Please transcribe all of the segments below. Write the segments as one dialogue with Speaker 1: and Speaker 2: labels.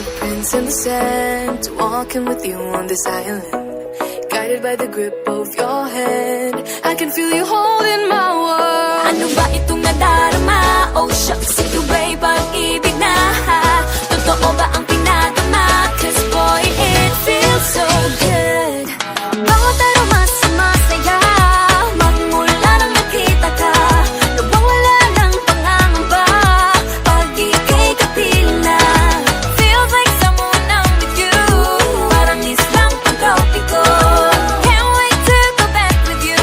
Speaker 1: footprints in the sand, walking with you on this island, guided by the grip of your hand. I can feel you holding my world.
Speaker 2: Ano ba itong nadarama? Oh shucks, ito ba'y pag-ibig na? Totoo ba ang pinadama? Cause boy, it feels so good. Bawat aroma sumasaya, magmula nang nakita ka. Nawawala ng pangangamba pag ika'y kapiling na. Feels like someone I'm with you, parang islang pantropiko. Can't wait to go back with you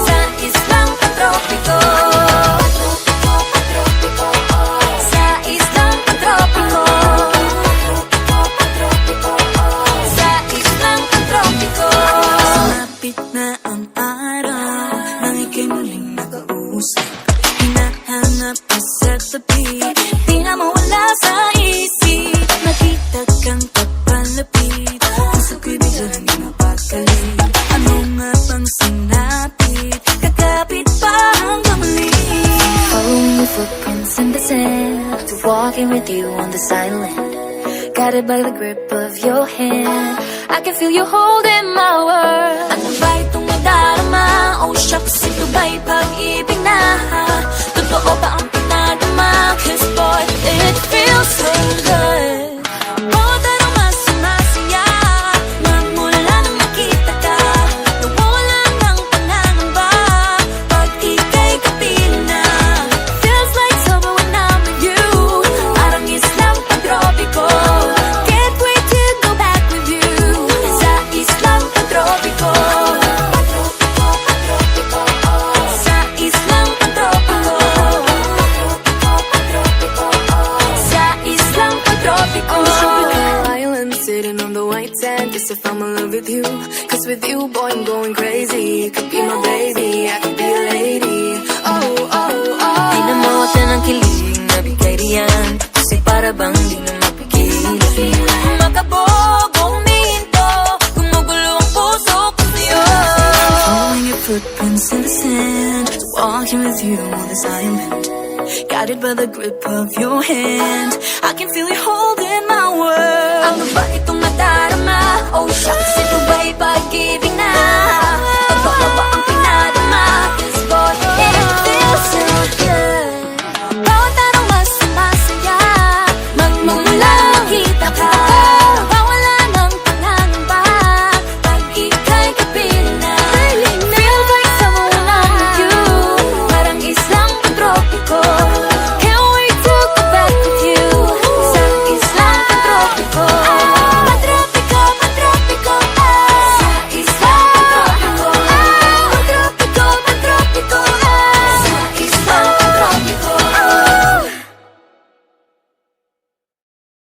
Speaker 2: sa islang pantropiko. Sa islang pantropiko. Sa islang pantropiko. Sumapit na ang araw nang ika'y muling nakausap. Hinahanap ka sa tabi, di na mawala sa isip. Nakita kang papalapit, puso ko'y biglang napakalit. Ano nga bang sinapit, kakapit pa hanggang muli.
Speaker 1: Following your footprints in the sand, walking with you on this island, guided by the grip of your hand. I can feel you holding my world.
Speaker 2: Ano ba itong nadarama? Oh shucks, ito ba'y pag-ibig na? Totoo ba ang pinadama? Cause boy, it feels so good. Bawat aroma sumasaya, magmula nang nakita ka. Nawawala ng pangangamba pag ika'y kapiling na. Feels like summer when I'm with you, parang islang pantropiko. Can't wait to go back with you sa islang pantropiko. Sa islang pantropiko. Sa islang pantropiko.
Speaker 1: Island sitting on the white sand, as if I'm in love with you. Cause with you, boy, I'm going crazy. You could be my baby, I could be a lady. Oh, oh, oh.
Speaker 2: Di na mawata ng kilig na bigay riyan, kasi para bang di na mapigil. Makabog, huminto, gumugulo ang puso ko sa'yo.
Speaker 1: Following your footprints in the sand, walking with you on this island, guided by the grip of your hand. I can feel you hold